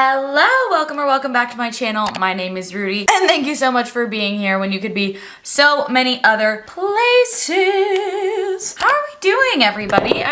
Hello, welcome back to my channel. My name is Rudi, and thank you so much for being here when you could be so many other places. How are we doing, everybody?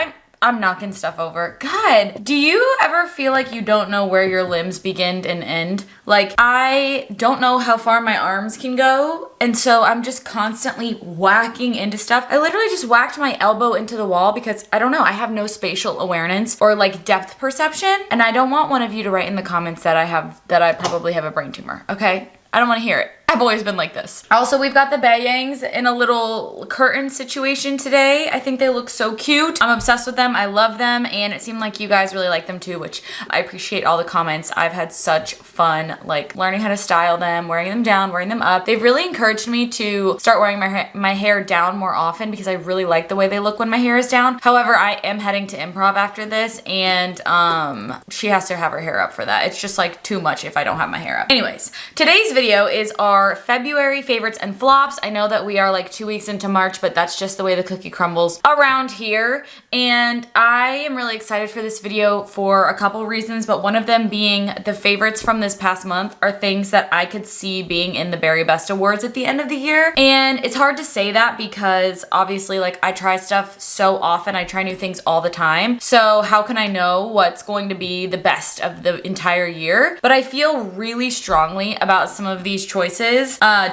I'm knocking stuff over. God, do you ever feel like you don't know where your limbs begin and end? Like, I don't know how far my arms can go, and so I'm just constantly whacking into stuff. I literally just whacked my elbow into the wall because, I don't know, I have no spatial awareness or like depth perception, and I don't want one of you to write in the comments that I probably have a brain tumor, okay? I don't want to hear it. I've always been like this. Also, we've got the bayangs in a little curtain situation today. I think they look so cute. I'm obsessed with them. I love them. And it seemed like you guys really like them too, which I appreciate all the comments. I've had such fun, like learning how to style them, wearing them down, wearing them up. They've really encouraged me to start wearing my hair down more often because I really like the way they look when my hair is down. However, I am heading to improv after this, and she has to have her hair up for that. It's just like too much if I don't have my hair up. Anyways, today's video is our February favorites and flops. I know that we are like 2 weeks into March, but that's just the way the cookie crumbles around here. And I am really excited for this video for a couple reasons, but one of them being the favorites from this past month are things that I could see being in the Very Best Awards at the end of the year. And it's hard to say that because obviously like I try stuff so often, I try new things all the time. So how can I know what's going to be the best of the entire year? But I feel really strongly about some of these choices,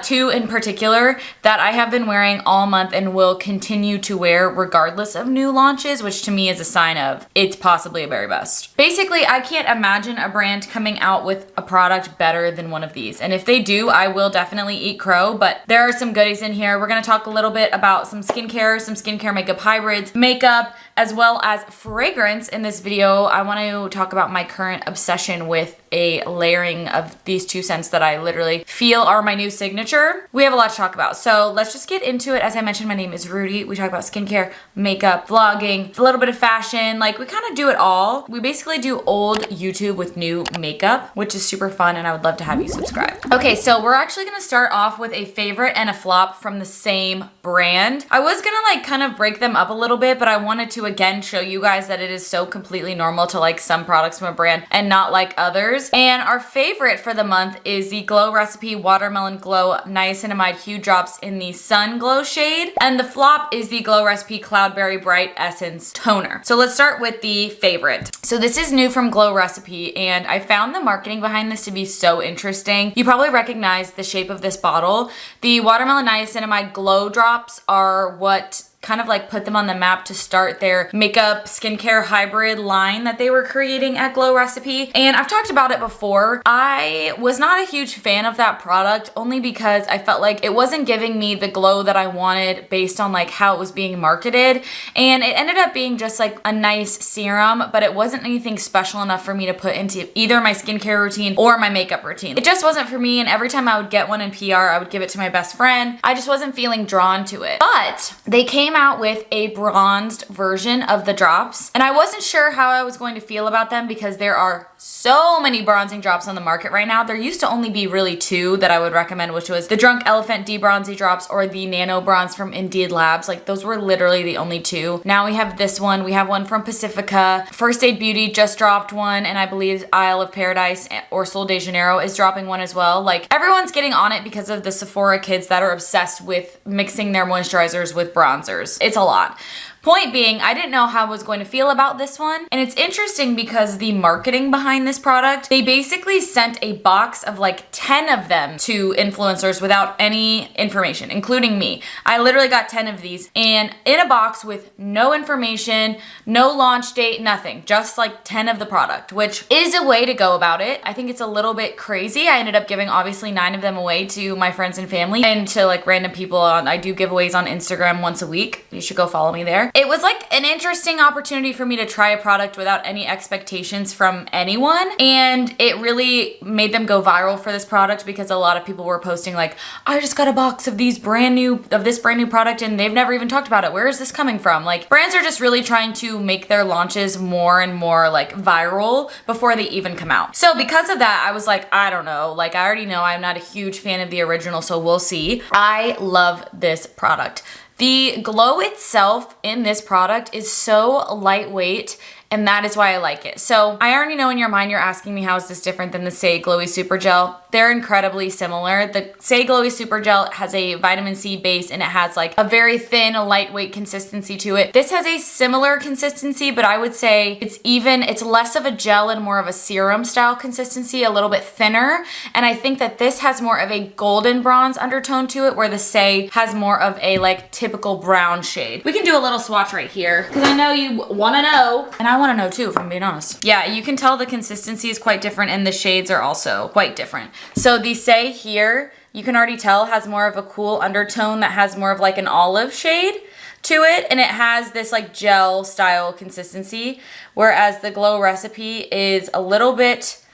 two in particular that I have been wearing all month and will continue to wear regardless of new launches, which to me is a sign of it's possibly a Very Best. Basically, I can't imagine a brand coming out with a product better than one of these. And if they do, I will definitely eat crow, but there are some goodies in here. We're gonna talk a little bit about some skincare makeup hybrids, makeup, as well as fragrance in this video. I want to talk about my current obsession with a layering of these two scents that I literally feel are my new signature. We have a lot to talk about, so let's just get into it. As I mentioned, my name is Rudi. We talk about skincare, makeup, vlogging, a little bit of fashion, like we kind of do it all. We basically do old YouTube with new makeup, which is super fun, and I would love to have you subscribe. Okay, so we're actually gonna start off with a favorite and a flop from the same brand. I was gonna like kind of break them up a little bit, but I wanted to again show you guys that it is so completely normal to like some products from a brand and not like others. And our favorite for the month is the Glow Recipe Watermelon Glow Niacinamide Hue Drops in the Sun Glow shade. And the flop is the Glow Recipe Cloudberry Bright Essence Toner. So let's start with the favorite. So this is new from Glow Recipe, and I found the marketing behind this to be so interesting. You probably recognize the shape of this bottle. The Watermelon Niacinamide Glow Drops are what kind of like put them on the map to start their makeup skincare hybrid line that they were creating at Glow Recipe. And I've talked about it before. I was not a huge fan of that product only because I felt like it wasn't giving me the glow that I wanted based on like how it was being marketed. And it ended up being just like a nice serum, but it wasn't anything special enough for me to put into either my skincare routine or my makeup routine. It just wasn't for me, and every time I would get one in PR, I would give it to my best friend. I just wasn't feeling drawn to it. But they came out with a bronzed version of the drops, and I wasn't sure how I was going to feel about them because there are so many bronzing drops on the market right now. There used to only be really two that I would recommend, which was the Drunk Elephant De-Bronzy Drops or the Nano Bronze from Indeed Labs. Like those were literally the only two. Now we have this one. We have one from Pacifica. First Aid Beauty just dropped one, and I believe Isle of Paradise or Sol de Janeiro is dropping one as well. Like everyone's getting on it because of the Sephora kids that are obsessed with mixing their moisturizers with bronzers. It's a lot. Point being, I didn't know how I was going to feel about this one. And it's interesting because the marketing behind this product, they basically sent a box of like 10 of them to influencers without any information, including me. I literally got 10 of these and in a box with no information, no launch date, nothing, just like 10 of the product, which is a way to go about it. I think it's a little bit crazy. I ended up giving obviously 9 of them away to my friends and family and to like random people. I do giveaways on Instagram once a week. You should go follow me there. It was like an interesting opportunity for me to try a product without any expectations from anyone, and it really made them go viral for this product because a lot of people were posting like, I just got a box of this brand new product and they've never even talked about it. Where is this coming from? Like brands are just really trying to make their launches more and more like viral before they even come out. So because of that, I was like, I don't know, like I already know I'm not a huge fan of the original, so we'll see. I love this product. The glow itself in this product is so lightweight and that is why I like it. So I already know in your mind you're asking me how is this different than the Say Glowy Super Gel. They're incredibly similar. The Say Glowy Super Gel has a vitamin C base and it has like a very thin, lightweight consistency to it. This has a similar consistency, but I would say it's less of a gel and more of a serum style consistency, a little bit thinner. And I think that this has more of a golden bronze undertone to it, where the Say has more of a like typical brown shade. We can do a little swatch right here because I know you want to know, and I want to know too, if I'm being honest. Yeah, you can tell the consistency is quite different and the shades are also quite different. So the Say here, you can already tell, has more of a cool undertone that has more of like an olive shade to it, and it has this like gel style consistency, whereas the Glow Recipe is a little bit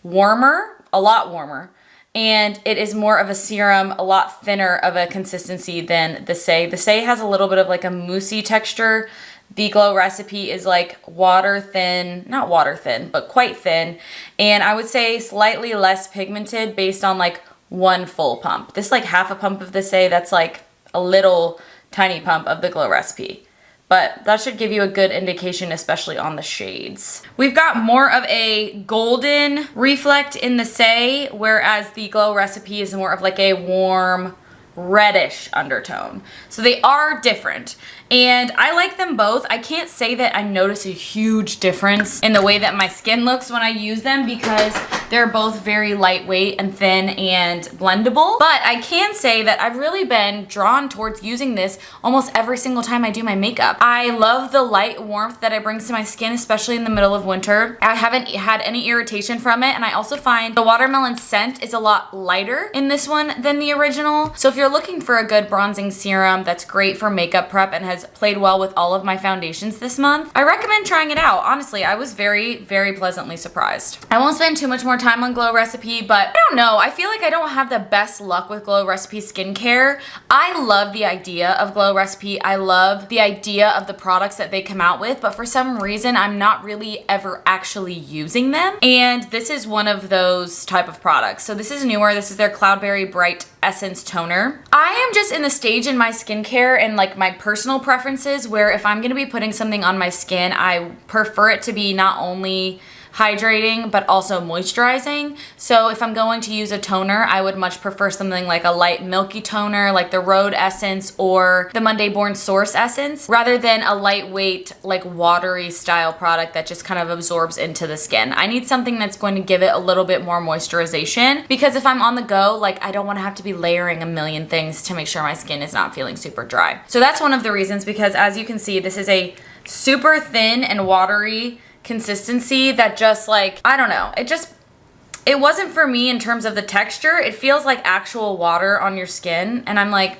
warmer, a lot warmer, and it is more of a serum, a lot thinner of a consistency than the Say. The Say has a little bit of like a moussey texture. The Glow Recipe is like water thin, not water thin, but quite thin, and I would say slightly less pigmented based on like one full pump. This like half a pump of the Say, that's like a little tiny pump of the Glow Recipe. But that should give you a good indication, especially on the shades. We've got more of a golden reflect in the Say, whereas the Glow Recipe is more of like a warm reddish undertone. So they are different, and I like them both. I can't say that I notice a huge difference in the way that my skin looks when I use them because they're both very lightweight and thin and blendable. But I can say that I've really been drawn towards using this almost every single time I do my makeup. I love the light warmth that it brings to my skin, especially in the middle of winter. I haven't had any irritation from it, and I also find the watermelon scent is a lot lighter in this one than the original. So if you're looking for a good bronzing serum that's great for makeup prep and has played well with all of my foundations this month, I recommend trying it out. Honestly, I was very, very pleasantly surprised. I won't spend too much more time on Glow Recipe, but I don't know. I feel like I don't have the best luck with Glow Recipe skincare. I love the idea of Glow Recipe. I love the idea of the products that they come out with, but for some reason, I'm not really ever actually using them. And this is one of those type of products. So this is newer. This is their Cloudberry Bright Essence Toner. I am just in the stage in my skincare and like my personal preferences where if I'm gonna be putting something on my skin, I prefer it to be not only hydrating but also moisturizing. So if I'm going to use a toner, I would much prefer something like a light milky toner like the Rhode Essence or the Monday Born Source Essence, rather than a lightweight like watery style product that just kind of absorbs into the skin. I need something that's going to give it a little bit more moisturization, because if I'm on the go, like I don't want to have to be layering a million things to make sure my skin is not feeling super dry. So that's one of the reasons, because as you can see, this is a super thin and watery consistency that just like, I don't know, it wasn't for me in terms of the texture. It feels like actual water on your skin, and I'm like,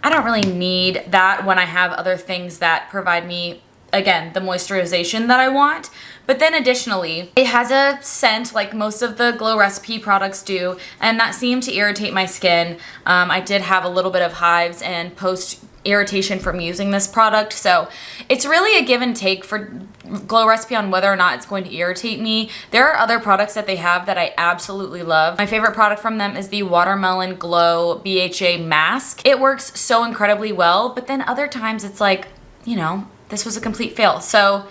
I don't really need that when I have other things that provide me, again, the moisturization that I want. But then additionally, it has a scent like most of the Glow Recipe products do, and that seemed to irritate my skin. I did have a little bit of hives and post irritation from using this product, so it's really a give and take for Glow Recipe on whether or not it's going to irritate me. There are other products that they have that I absolutely love. My favorite product from them is the Watermelon Glow BHA Mask. It works so incredibly well, but then other times it's like, you know, this was a complete fail. So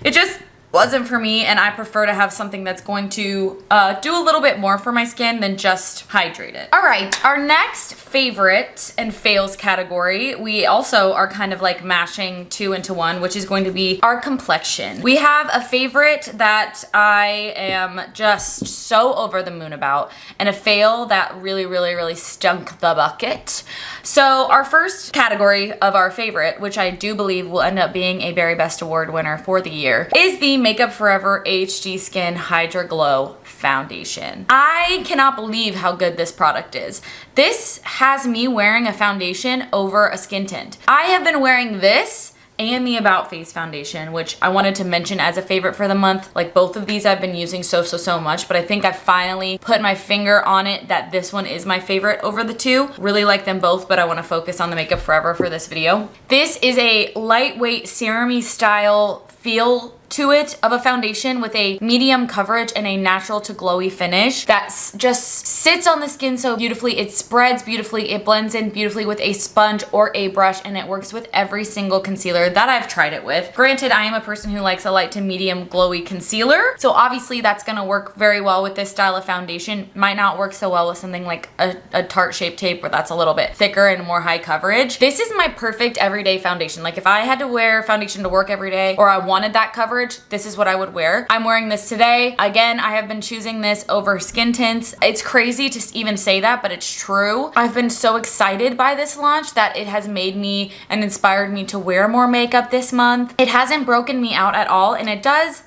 it just wasn't for me, and I prefer to have something that's going to do a little bit more for my skin than just hydrate it. All right, our next favorite and fails category, we also are kind of like mashing two into one, which is going to be our complexion. We have a favorite that I am just so over the moon about, and a fail that really, really, really stunk the bucket. So our first category of our favorite, which I do believe will end up being a Very Best Award winner for the year, is the Makeup Forever HD Skin Hydra Glow Foundation. I cannot believe how good this product is. This has me wearing a foundation over a skin tint. I have been wearing this and the About Face foundation, which I wanted to mention as a favorite for the month. Like both of these I've been using so much, but I think I finally put my finger on it that this one is my favorite over the two. Really like them both, but I want to focus on the Makeup Forever for this video. This is a lightweight serum-y style feel to it of a foundation with a medium coverage and a natural to glowy finish that just sits on the skin so beautifully. It spreads beautifully. It blends in beautifully with a sponge or a brush, and it works with every single concealer that I've tried it with. Granted, I am a person who likes a light to medium glowy concealer, so obviously that's gonna work very well with this style of foundation. Might not work so well with something like a Tarte Shape Tape where that's a little bit thicker and more high coverage. This is my perfect everyday foundation. Like if I had to wear foundation to work every day or I wanted that coverage, this is what I would wear. I'm wearing this today. Again, I have been choosing this over skin tints. It's crazy to even say that, but it's true. I've been so excited by this launch that it has made me and inspired me to wear more makeup this month. It hasn't broken me out at all, and it does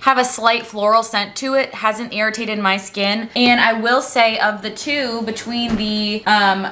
have a slight floral scent to it, hasn't irritated my skin. And I will say of the two, between the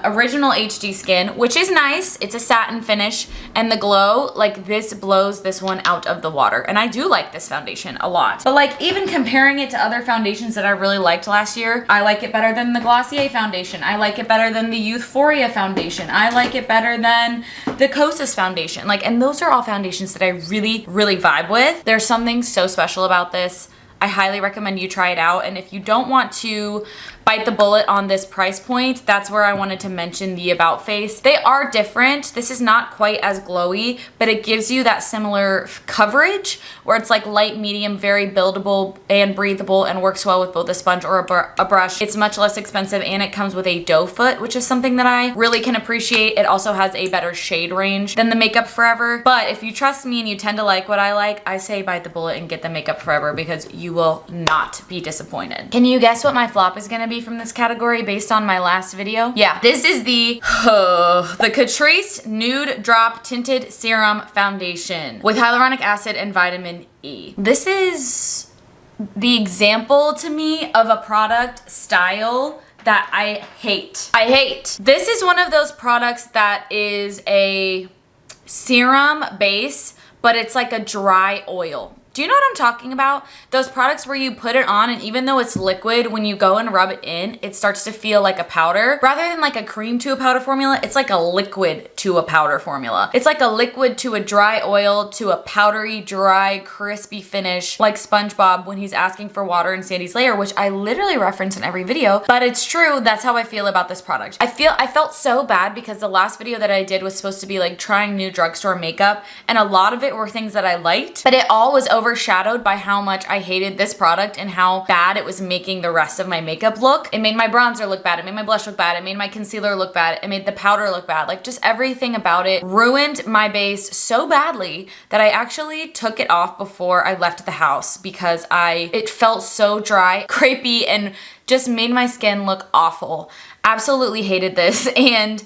original HD Skin, which is nice, it's a satin finish, and the Glow, like this blows this one out of the water. And I do like this foundation a lot. But like even comparing it to other foundations that I really liked last year, I like it better than the Glossier foundation. I like it better than the Youthforia foundation. I like it better than the Kosas foundation. Like, and those are all foundations that I really, really vibe with. There's something so special about this. I highly recommend you try it out. And if you don't want to bite the bullet on this price point, that's where I wanted to mention the About Face. They are different. This is not quite as glowy, but it gives you that similar coverage where it's like light, medium, very buildable and breathable, and works well with both a sponge or a brush. It's much less expensive, and it comes with a doe foot, which is something that I really can appreciate. It also has a better shade range than the Makeup Forever. But if you trust me and you tend to like what I like, I say bite the bullet and get the Makeup Forever because you will not be disappointed. Can you guess what my flop is gonna be from this category based on my last video? Yeah, this is the Catrice Nude Drop Tinted Serum Foundation with hyaluronic acid and vitamin E. This is the example to me of a product style that I hate. I hate. This is one of those products that is a serum base, but it's like a dry oil. Do you know what I'm talking about? Those products where you put it on, and even though it's liquid, when you go and rub it in, it starts to feel like a powder. Rather than like a cream to a powder formula, it's like a liquid to a powder formula. It's like a liquid to a dry oil to a powdery, dry, crispy finish, like SpongeBob when he's asking for water in Sandy's lair, which I literally reference in every video, but it's true. That's how I feel about this product. I felt so bad because the last video that I did was supposed to be like trying new drugstore makeup, and a lot of it were things that I liked, but it all was overshadowed by how much I hated this product and how bad it was making the rest of my makeup look. It made my bronzer look bad. It made my blush look bad. It made my concealer look bad. It made the powder look bad. Like just everything about it ruined my base so badly that I actually took it off before I left the house because it felt so dry, crepey, and just made my skin look awful. Absolutely hated this. And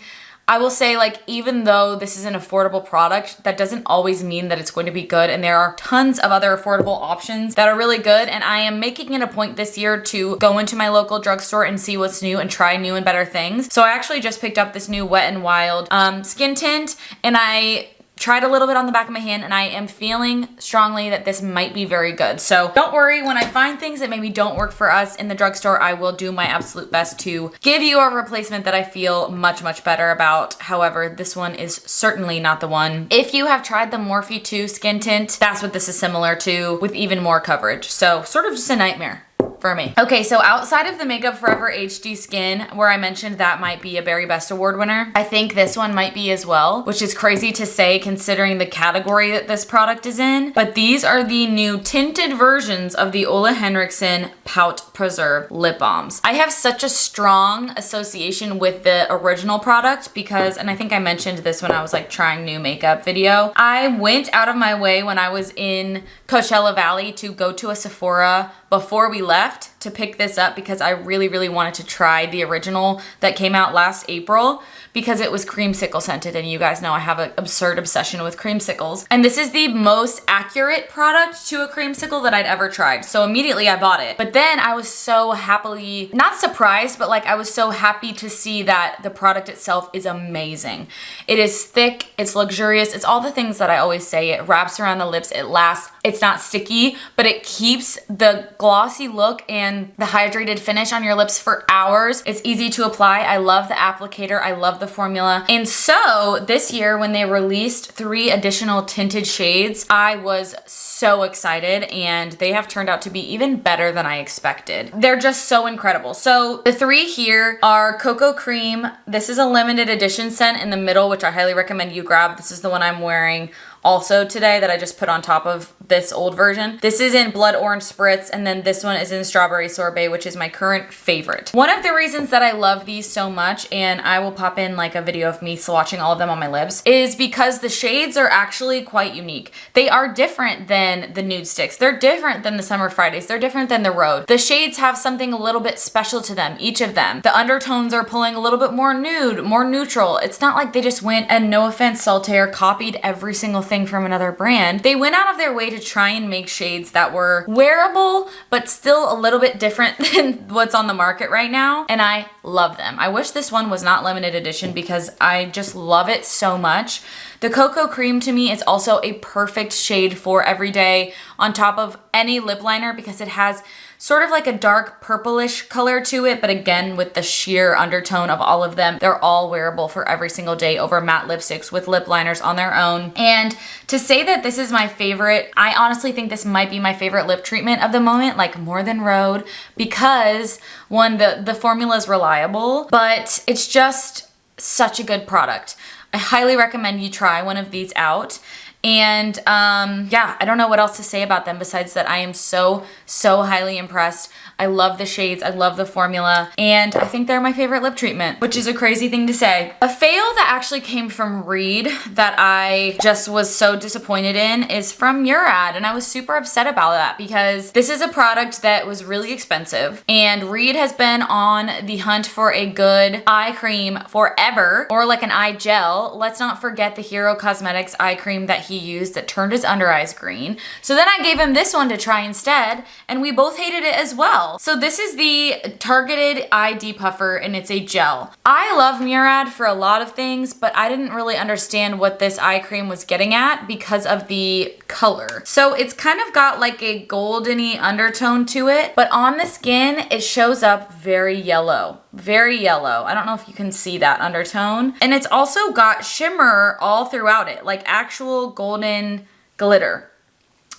I will say, like, even though this is an affordable product, that doesn't always mean that it's going to be good, and there are tons of other affordable options that are really good, and I am making it a point this year to go into my local drugstore and see what's new and try new and better things. So I actually just picked up this new Wet n Wild skin tint, and I tried a little bit on the back of my hand, and I am feeling strongly that this might be very good. So don't worry, when I find things that maybe don't work for us in the drugstore, I will do my absolute best to give you a replacement that I feel much, much better about. However, this one is certainly not the one. If you have tried the Morphe 2 skin tint, that's what this is similar to, with even more coverage. So sort of just a nightmare for me. Okay, so outside of the Makeup Forever HD Skin, where I mentioned that might be a Berry Best Award winner, I think this one might be as well, which is crazy to say considering the category that this product is in. But these are the new tinted versions of the Ole Henriksen Pout Preserve Lip Balms. I have such a strong association with the original product because, and I think I mentioned this when I was like trying new makeup video, I went out of my way when I was in Coachella Valley to go to a Sephora before we left to pick this up because I really, really wanted to try the original that came out last April because it was creamsicle scented, and you guys know I have an absurd obsession with creamsicles. And this is the most accurate product to a creamsicle that I'd ever tried. So immediately I bought it. But then I was so happily, not surprised, but like I was so happy to see that the product itself is amazing. It is thick, it's luxurious, it's all the things that I always say. It wraps around the lips, it lasts, it's not sticky, but it keeps the glossy look and and the hydrated finish on your lips for hours. It's easy to apply. I love the applicator. I love the formula. And so this year when they released 3 additional tinted shades, I was so excited, and they have turned out to be even better than I expected. They're just so incredible. So the 3 here are Cocoa Cream. This is a limited edition scent in the middle, which I highly recommend you grab. This is the one I'm wearing also today that I just put on top of this old version. This is in Blood Orange Spritz, and then this one is in Strawberry Sorbet, which is my current favorite. One of the reasons that I love these so much, and I will pop in like a video of me swatching all of them on my lips, is because the shades are actually quite unique. They are different than the nude sticks. They're different than the Summer Fridays. They're different than the Road. The shades have something a little bit special to them, each of them. The undertones are pulling a little bit more nude, more neutral. It's not like they just went and, no offense, Saltaire, copied every single thing from another brand. They went out of their way to try and make shades that were wearable, but still a little bit different than what's on the market right now, and I love them. I wish this one was not limited edition because I just love it so much. The Cocoa Cream to me is also a perfect shade for every day on top of any lip liner because it has sort of like a dark purplish color to it, but again, with the sheer undertone of all of them, they're all wearable for every single day over matte lipsticks with lip liners on their own. And to say that this is my favorite, I honestly think this might be my favorite lip treatment of the moment, like more than Road, because one, the formula is reliable, but it's just such a good product. I highly recommend you try one of these out. And yeah, I don't know what else to say about them besides that I am so highly impressed. I love the shades, I love the formula, and I think they're my favorite lip treatment, which is a crazy thing to say. A fail that actually came from Reed that I just was so disappointed in is from Murad, and I was super upset about that because this is a product that was really expensive, and Reed has been on the hunt for a good eye cream forever, or like an eye gel. Let's not forget the Hero Cosmetics eye cream that he used that turned his under eyes green. So then I gave him this one to try instead, and we both hated it as well. So this is the Targeted Eye Depuffer, and it's a gel. I love Murad for a lot of things, but I didn't really understand what this eye cream was getting at because of the color. So it's kind of got like a goldeny undertone to it, but on the skin, it shows up very yellow. Very yellow. I don't know if you can see that undertone. And it's also got shimmer all throughout it, like actual golden glitter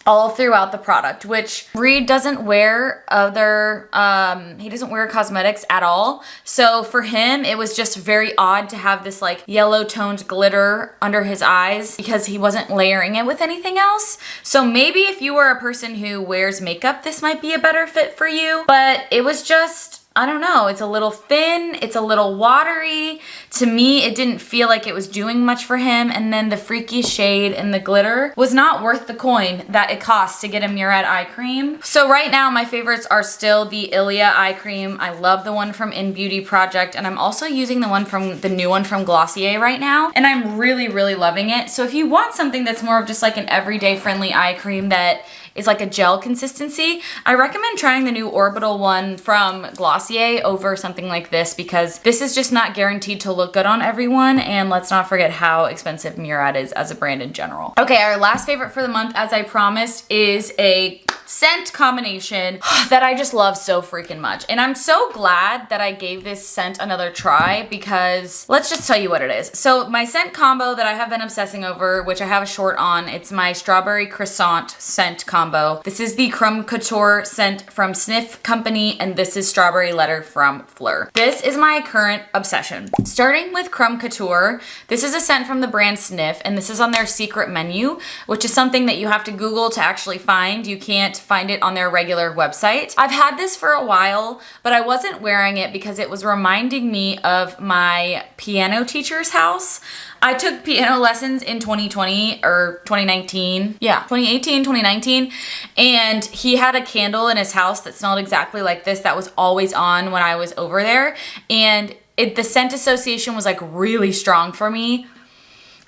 all throughout the product, which Reed doesn't wear he doesn't wear cosmetics at all. So for him, it was just very odd to have this like yellow toned glitter under his eyes because he wasn't layering it with anything else. So maybe if you were a person who wears makeup, this might be a better fit for you, but it was just, I don't know, it's a little thin, it's a little watery. To me, it didn't feel like it was doing much for him, and then the freaky shade and the glitter was not worth the coin that it costs to get a Murad eye cream. So right now, my favorites are still the Ilia eye cream. I love the one from In Beauty Project, and I'm also using the new one from Glossier right now, and I'm really loving it. So if you want something that's more of just like an everyday friendly eye cream that is like a gel consistency, I recommend trying the new Orbital one from Glossier over something like this because this is just not guaranteed to look good on everyone, and let's not forget how expensive Murad is as a brand in general. Okay, our last favorite for the month, as I promised, is a scent combination that I just love so freaking much. And I'm so glad that I gave this scent another try because let's just tell you what it is. So my scent combo that I have been obsessing over, which I have a short on, it's my Strawberry Croissant scent combo. This is the Crumb Couture scent from Sniff Company, and this is Strawberry Letter from Fleur. This is my current obsession. Starting with Crumb Couture, this is a scent from the brand Sniff, and this is on their secret menu, which is something that you have to Google to actually find. You can't find it on their regular website. I've had this for a while, but I wasn't wearing it because it was reminding me of my piano teacher's house. I took piano lessons in 2020 or 2019. Yeah, 2018, 2019. And he had a candle in his house that smelled exactly like this that was always on when I was over there. And the scent association was like really strong for me.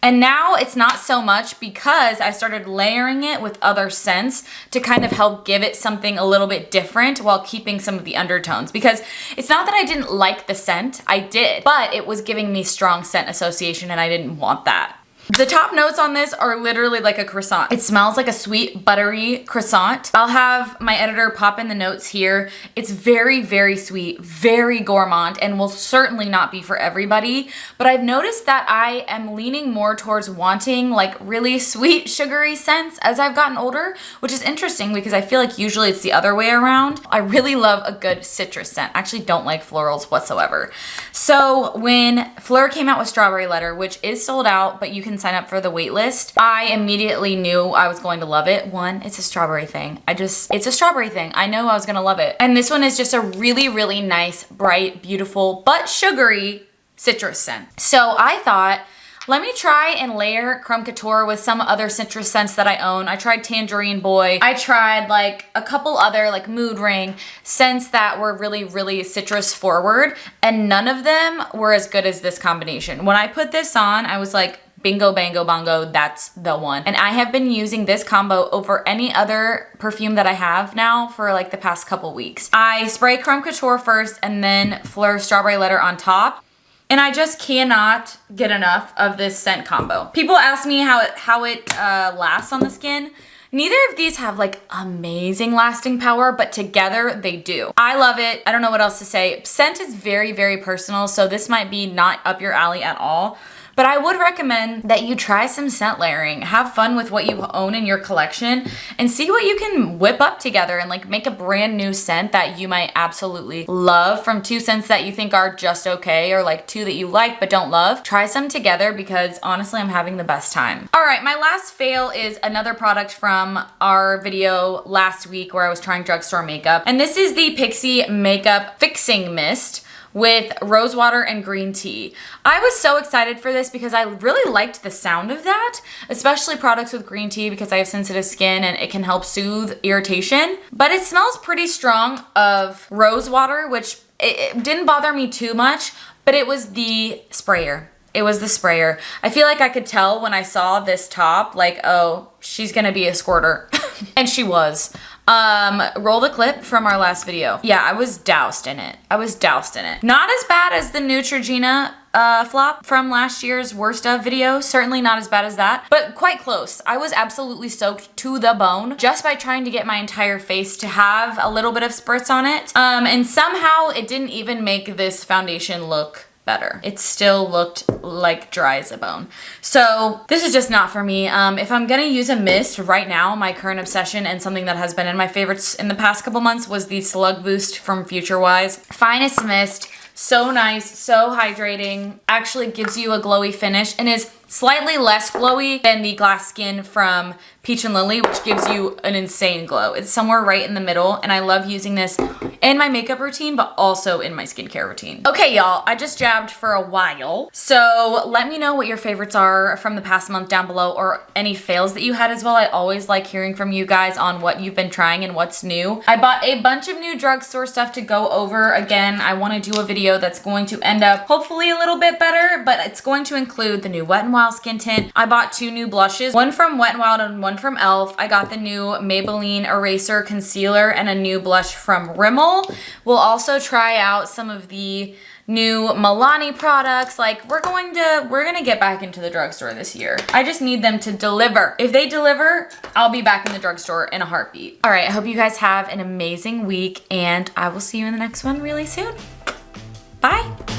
And now it's not so much because I started layering it with other scents to kind of help give it something a little bit different while keeping some of the undertones. Because it's not that I didn't like the scent, I did, but it was giving me strong scent association and I didn't want that. The top notes on this are literally like a croissant. It smells like a sweet, buttery croissant. I'll have my editor pop in the notes here. It's very, very sweet, very gourmand, and will certainly not be for everybody. But I've noticed that I am leaning more towards wanting like really sweet, sugary scents as I've gotten older, which is interesting because I feel like usually it's the other way around. I really love a good citrus scent. I actually don't like florals whatsoever. So when Fleur came out with Strawberry Letter, which is sold out, but you can sign up for the wait list, I immediately knew I was going to love it. One, it's a strawberry thing. It's a strawberry thing. I know I was gonna love it. And this one is just a really, really nice, bright, beautiful, but sugary citrus scent. So I thought, let me try and layer Creme Couture with some other citrus scents that I own. I tried Tangerine Boy. I tried like a couple other like Mood Ring scents that were really, really citrus forward, and none of them were as good as this combination. When I put this on, I was like, bingo, bango, bongo, that's the one. And I have been using this combo over any other perfume that I have now for like the past couple weeks. I spray Creme Couture first and then Fleur Strawberry Letter on top. And I just cannot get enough of this scent combo. People ask me how it lasts on the skin. Neither of these have like amazing lasting power, but together they do. I love it. I don't know what else to say. Scent is very, very personal, so this might be not up your alley at all. But I would recommend that you try some scent layering. Have fun with what you own in your collection and see what you can whip up together and like make a brand new scent that you might absolutely love from two scents that you think are just okay, or like two that you like but don't love. Try some together because honestly, I'm having the best time. All right, my last fail is another product from our video last week where I was trying drugstore makeup. And this is the Pixi Makeup Fixing Mist with rose water and green tea. I was so excited for this because I really liked the sound of that, especially products with green tea because I have sensitive skin and it can help soothe irritation. But it smells pretty strong of rose water, which it didn't bother me too much, but it was the sprayer. It was the sprayer. I feel like I could tell when I saw this top, like, oh, she's gonna be a squirter. And she was. Roll the clip from our last video. Yeah, I was doused in it. Not as bad as the Neutrogena flop from last year's worst of video. Certainly not as bad as that, but quite close. I was absolutely soaked to the bone just by trying to get my entire face to have a little bit of spritz on it. And somehow it didn't even make this foundation look better. It still looked like dry as a bone. So this is just not for me. If I'm gonna use a mist right now, my current obsession and something that has been in my favorites in the past couple months was the Slug Boost from Future Wise. Finest mist, so nice, so hydrating, actually gives you a glowy finish and is slightly less glowy than the Glass Skin from Peach and Lily, which gives you an insane glow. It's somewhere right in the middle, and I love using this in my makeup routine, but also in my skincare routine. Okay, y'all, I just jabbed for a while, so let me know what your favorites are from the past month down below, or any fails that you had as well. I always like hearing from you guys on what you've been trying and what's new. I bought a bunch of new drugstore stuff to go over. Again, I want to do a video that's going to end up hopefully a little bit better, but it's going to include the new Wet n Wild skin tint. I bought two new blushes, one from Wet n Wild and one from e.l.f. I got the new Maybelline Eraser Concealer and a new blush from Rimmel. We'll also try out some of the new Milani products. Like we're gonna get back into the drugstore this year. I just need them to deliver. If they deliver, I'll be back in the drugstore in a heartbeat. All right, I hope you guys have an amazing week and I will see you in the next one really soon. Bye.